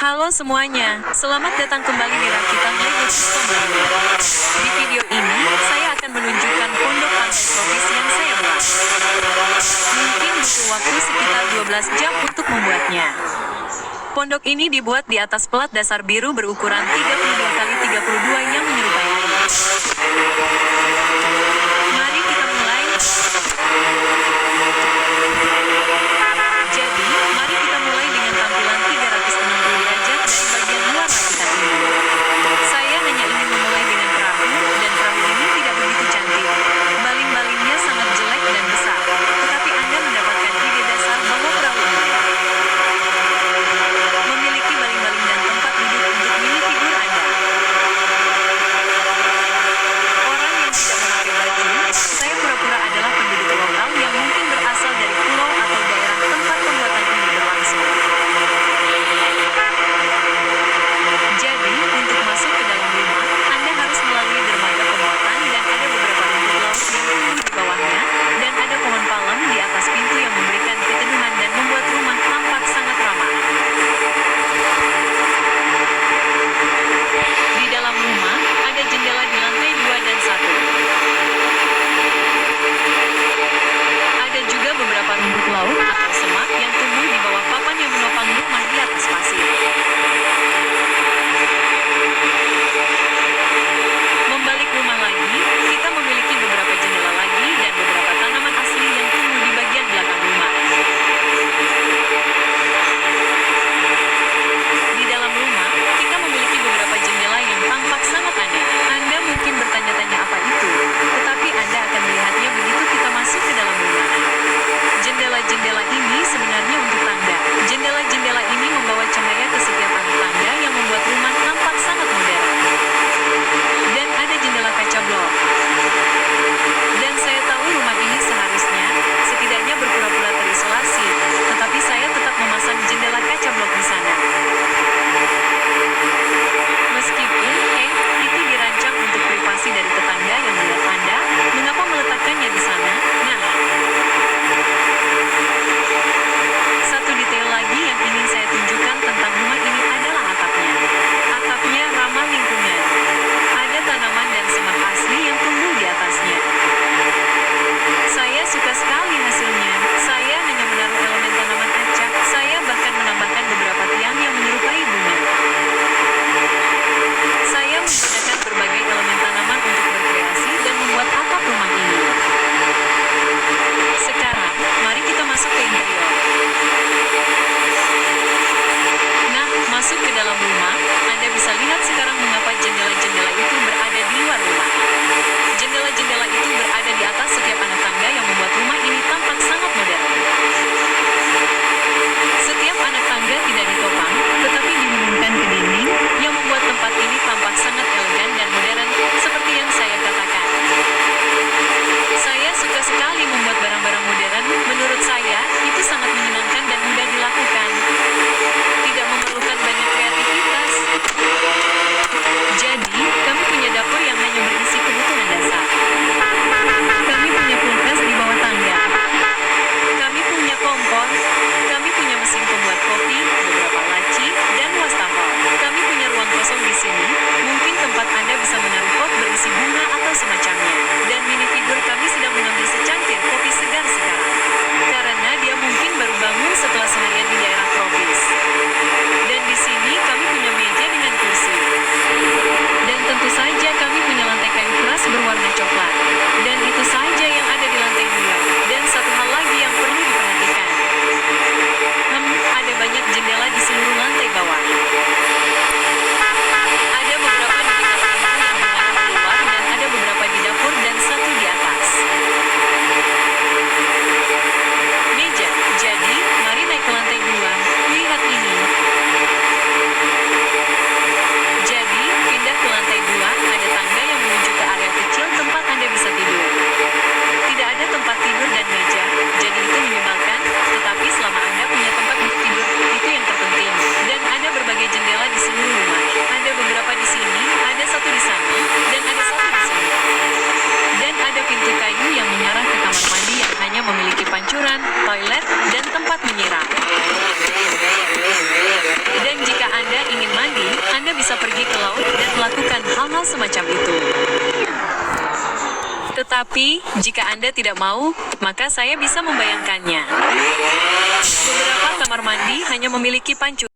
Halo semuanya, selamat datang kembali di Rakitan Lego System lainnya. Di video ini, saya akan menunjukkan pondok pantai tropis yang saya buat. Mungkin butuh waktu sekitar 12 jam untuk membuatnya. Pondok ini dibuat di atas pelat dasar biru berukuran 32x32 yang menyerupai air. Mari kita mulai. Jadi, mari kita mulai dengan tampilan 360 derajat dari bagian luar rakitan ini. Saya hanya ingin memulai dengan perahu, dan perahu ini tidak begitu cantik. Baling-balingnya sangat jelek dan besar, tetapi Anda mendapatkan ide dasar bahwa perahu ini memiliki baling-baling dan tempat duduk untuk mini figur Anda. Orang yang tidak memakai baju, saya pura-pura adalah penduduk lokal yang mungkin berasal dari pulau atau daerah tempat pembuatan ini berlangsung. Jadi, untuk masuk ke dalam rumah, Anda harus melalui dermaga pembuatan dan ada beberapa rumput laut yang tumbuh di bawahnya, dan ada pohon palem di atas pintu yang memberikan keteduhan dan membuat rumah tampak sangat ramah. Di dalam rumah, ada jendela di lantai 2 dan 1. Ada juga beberapa rumput laut atau semak yang tumbuh di bawah papan yang menopang rumah di atas pasir. Membalik rumah lagi, kita memiliki beberapa jendela lagi dan beberapa tanaman asli yang tumbuh di bagian belakang rumah. Di dalam rumah, kita memiliki beberapa jendela yang tampak sangat aneh. Anda mungkin bertanya-tanya apa itu, tetapi Anda akan melihatnya begitu kita masuk ke dalam rumah. Jendela-jendela ini sebenarnya untuk tangga. Jendela-jendela ini membawa cahaya ke setiap anak tangga yang membuat rumah tampak sangat modern. Dan ada jendela kaca blok. Dan saya tahu rumah ini seharusnya, setidaknya berpura-pura terisolasi, tetapi saya tetap memasang jendela kaca blok di sana. Meskipun, itu dirancang untuk privasi dari tetangga yang melihat Anda, mengapa meletakkannya di sana? Nah, satu detail lagi yang ingin saya tunjukkan tentang rumah ini adalah atapnya. Atapnya ramah lingkungan. Ada tanaman dan semak asli yang tumbuh di atasnya. Saya suka sekali hasilnya. Saya hanya menaruh elemen tanaman acak. Saya bahkan menambahkan beberapa tiang yang menyerupai bunga. Saya menggunakan berbagai elemen tanaman untuk berkreasi dan membuat atap rumah ini. Sekarang, mari kita masuk ke interior. Nah, masuk ke dalam rumah, Anda bisa lihat sekarang mengapa jendela-jendela itu berada di luar rumah. Jendela-jendela itu berada di atas setiap anak tangga yang membuat rumah ini tampak sangat modern. Setiap anak tangga tidak ditopang, tetapi dihubungkan ke dinding, yang membuat tempat ini tampak sangat elegan dan modern, seperti yang saya katakan. Saya suka sekali membuat barang-barang modern, menurut saya, itu sangat menyenangkan dan mudah dilakukan. Tidak memerlukan banyak kreativitas. Jadi, kami punya dapur yang hanya berisi kebutuhan dasar. Kami punya kulkas di bawah tangga. Kami punya kompor. Kami punya mesin pembuat kopi, beberapa laci, dan wastafel. Kami punya ruang kosong di sini, mungkin tempat Anda bisa menaruh pot berisi bunga atau semacamnya. Dan mini figur kami sedang mengambil secangkir kopi segar sekarang. Karena dia mungkin baru bangun setelah seharian di daerah tropis. Dan di sini kami punya meja dengan kursi. Dan tentu saja kami punya lantai kayu keras berwarna coklat. Dan itu saja yang ada di lantai 2. Dan satu hal lagi yang perlu diperhatikan. Ada banyak jendela di seluruh lantai bawah. Ada beberapa di dekat pintu yang mengarah keluar dan ada beberapa di dapur dan satu di atas. Meja. Jadi, mari naik ke lantai 2. Lihat ini. Jadi, pindah ke lantai 2, ada tangga yang menuju ke area kecil tempat Anda bisa tidur. Tidak ada tempat tidur dan meja, jadi itu menyebalkan, tetapi selama Anda punya tempat untuk tidur, itu yang terpenting. Dan ada berbagai jendela di seluruh rumah. Ada beberapa di sini, ada satu di sana, dan ada satu di sini. Dan ada pintu kayu yang mengarah ke kamar mandi yang hanya memiliki pancuran, toilet, dan tempat menyiram. Dan jika Anda hal semacam itu. Tetapi, jika Anda tidak mau, maka saya bisa membayangkannya. Beberapa kamar mandi hanya memiliki pancuran.